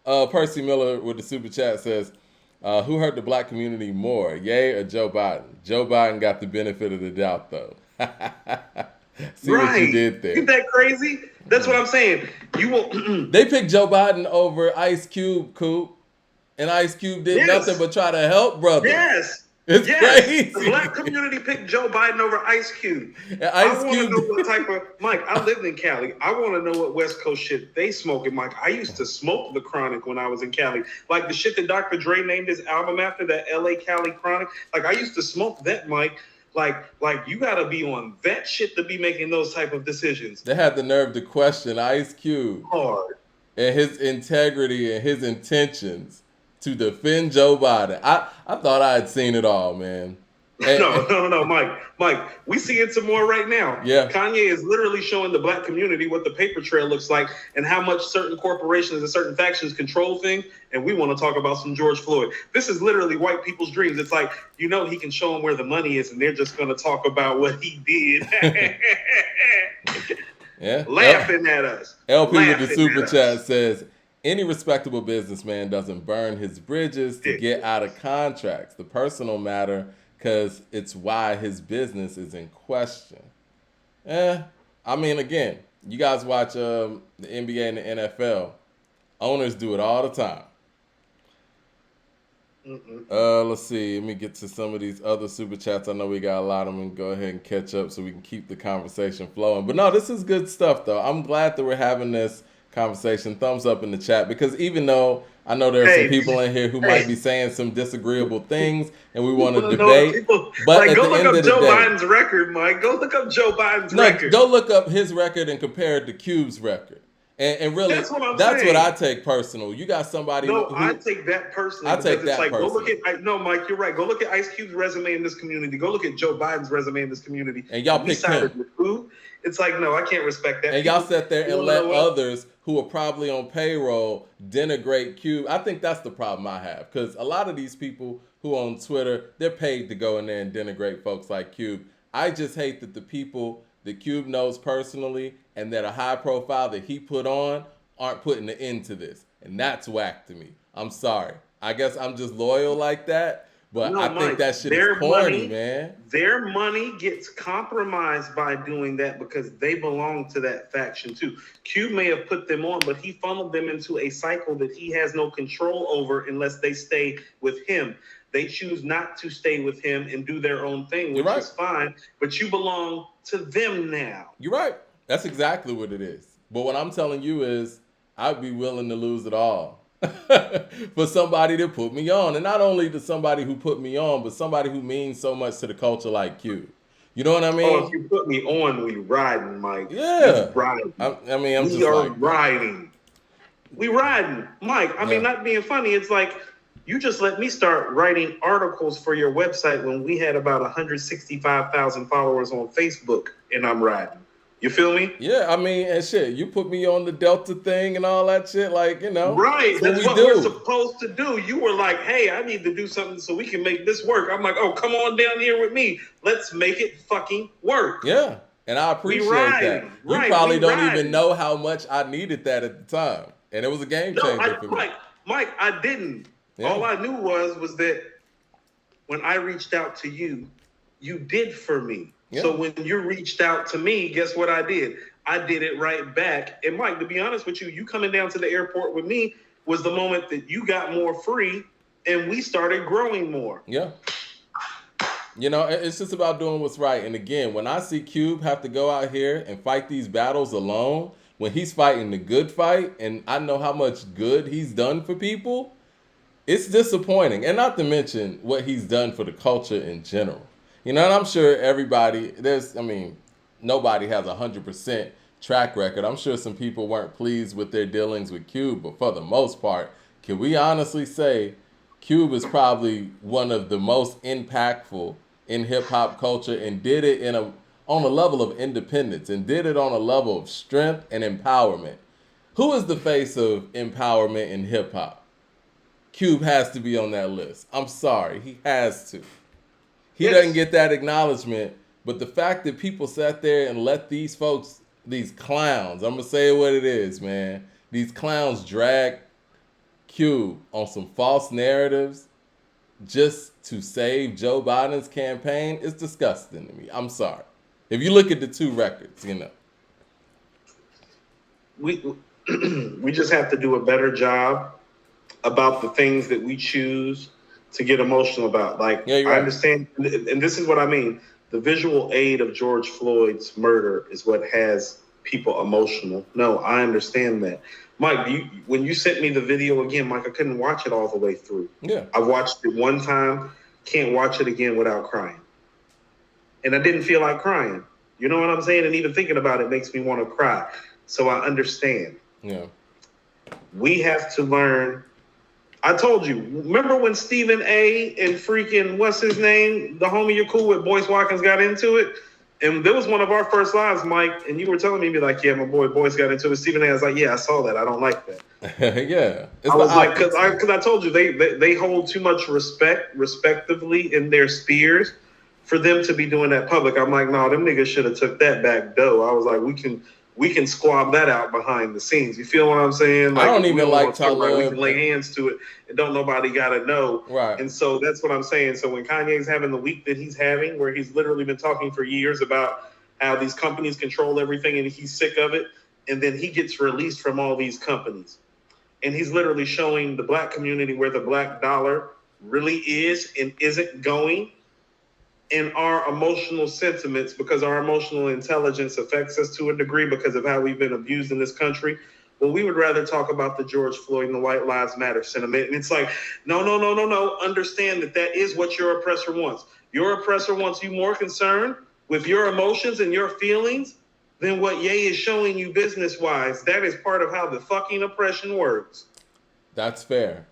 Percy Miller with the super chat says, "Who hurt the black community more, Ye or Joe Biden? Joe Biden got the benefit of the doubt, though." See what you Right. did Isn't there. that crazy? That's what I'm saying. You will. They picked Joe Biden over Ice Cube, Coop, and Ice Cube did nothing Yes. but try to help brothers. Yes. It's Yes. The black crazy. community picked Joe Biden over Ice Cube. And I Ice want to Cube. know what type of Mike. I lived in Cali. I want to know what West Coast shit they smoking, Mike. I used to smoke the Chronic when I was in Cali, like the shit that Dr. Dre named his album after, that L.A. Cali Chronic. Like I used to smoke that, Mike. Like you got to be on that shit to be making those type of decisions. They had the nerve to question Ice Cube Hard. and his integrity and his intentions to defend Joe Biden. I thought I had seen it all, man. No, And, no, no, Mike. Mike, we seeing some more right now. yeah, Kanye is literally showing the black community what the paper trail looks like and how much certain corporations and certain factions control things. And we want to talk about some George Floyd. This is literally white people's dreams. It's like, he can show them where the money is, and they're just going to talk about what he did. yeah. Laughing at us. LP with the Laughing super at chat us. says, any respectable businessman doesn't burn his bridges to get Ridiculous. out of contracts. The personal matter, because it's why his business is in question. Eh, I mean, again, you guys watch the NBA and the NFL. Owners do it all the time. Mm-mm-mm. Let's see. Let me get to some of these other super chats. I know we got a lot of them. Go ahead and catch up so we can keep the conversation flowing. But no, this is good stuff, though. I'm glad that we're having this conversation. Thumbs up in the chat, because even though I know there are some Hey, people in here who might hey, be saying some disagreeable things and we want to people know the debate, people. but Like, at go the look end up of the Joe day, Biden's record, Mike. Go look up Joe Biden's no, record. go look up his record and compare it to Cube's record. And really, That's what I'm that's what I saying. take personal. You got somebody No, I who take that personally I because take it's that like, go look personal. at, no, Mike, you're right. Go look at Ice Cube's resume in this community. Go look at Joe Biden's resume in this community. And y'all And we picked him. sided with who? It's like, no, I can't respect that. And y'all People, sat there you and want to know let what? others who are probably on payroll denigrate Cube. I think that's the problem I have, because a lot of these people who on Twitter, they're paid to go in there and denigrate folks like Cube. I just hate that the people that Cube knows personally and that are high profile that he put on aren't putting the end to this. And that's whack to me. I'm sorry. I guess I'm just loyal like that, but No, I think Mike, that shit is corny, man. their money gets compromised by doing that because they belong to that faction too. Q may have put them on, but he funneled them into a cycle that he has no control over unless they stay with him. They choose not to stay with him and do their own thing, You're which right. is fine, but you belong to them now. You're right. That's exactly what it is. But what I'm telling you is, I'd be willing to lose it all for somebody to put me on. And not only to somebody who put me on, but somebody who means so much to the culture like you. You know what I Oh, if mean? you put me on, we riding, Mike. We Yeah. riding. I mean, I'm We just are like that. riding. We riding, Mike. I mean, Yeah. not being funny. It's like you just let me start writing articles for your website when we had about 165,000 followers on Facebook, and I'm riding. You feel me? Yeah, I mean, and shit, you put me on the Delta thing and all that shit, like, Right. that's what That's we what we're do. supposed to do. You were like, hey, I need to do something so we can make this work. I'm like, oh, come on down here with me. Let's make it fucking work. Yeah. And I We appreciate that. riding. You Right. We probably don't even riding. know how much I needed that at the time. And it was a game No, changer for me. Mike, I didn't. Yeah. All I knew was that when I reached out to you, you did for me. Yeah. So when you reached out to me, guess what I did? I did it right back. And Mike, to be honest with you, you coming down to the airport with me was the moment that you got more free and we started growing more. Yeah. It's just about doing what's right. And again, when I see Cube have to go out here and fight these battles alone, when he's fighting the good fight, and I know how much good he's done for people, it's disappointing. And not to mention what he's done for the culture in general. And I'm sure nobody has 100% track record. I'm sure some people weren't pleased with their dealings with Cube, but for the most part, can we honestly say Cube is probably one of the most impactful in hip hop culture, and did it on a level of independence, and did it on a level of strength and empowerment. Who is the face of empowerment in hip hop? Cube has to be on that list. I'm sorry, he has to. He doesn't Yes. get that acknowledgement, but the fact that people sat there and let these folks, these clowns, I'm gonna say what it is, man. These clowns drag Cube on some false narratives just to save Joe Biden's campaign is disgusting to me. I'm sorry. If you look at the two records, We we just have to do a better job about the things that we choose to get emotional about. Like, Yeah, you're I right. understand, and this is what I mean. The visual aid of George Floyd's murder is what has people emotional. No, I understand that. Mike, when you sent me the video again, Mike, I couldn't watch it all the way through. Yeah. I watched it one time, can't watch it again without crying. And I didn't feel like crying. You know what I'm saying? And even thinking about it makes me want to cry. So I understand. Yeah. We have to learn. I told you, remember when Stephen A. and freaking, what's his name? The homie you're cool with, Boyce Watkins, got into it? And that was one of our first lives, Mike. And you were telling me, be like, yeah, my boy Boyce got into it. Stephen A. was like, yeah, I saw that. I don't like that. Yeah. It's I the was like, optics. because I told you, they hold too much respectively in their spheres for them to be doing that public. I'm like, no, them niggas should have took that back dough. I was like, we can squab that out behind the scenes. You feel what I'm saying? Like, I don't we even like want to talk about it, we Talib. can lay hands to it, and don't nobody gotta know. Right. And so that's what I'm saying. So when Kanye's having the week that he's having, where he's literally been talking for years about how these companies control everything, and he's sick of it, and then he gets released from all these companies, and he's literally showing the black community where the black dollar really is and isn't going, in our emotional sentiments, because our emotional intelligence affects us to a degree because of how we've been abused in this country. Well, we would rather talk about the George Floyd and the White Lives Matter sentiment. And it's like, no. Understand that is what your oppressor wants. Your oppressor wants you more concerned with your emotions and your feelings than what Ye is showing you business-wise. That is part of how the fucking oppression works. That's fair.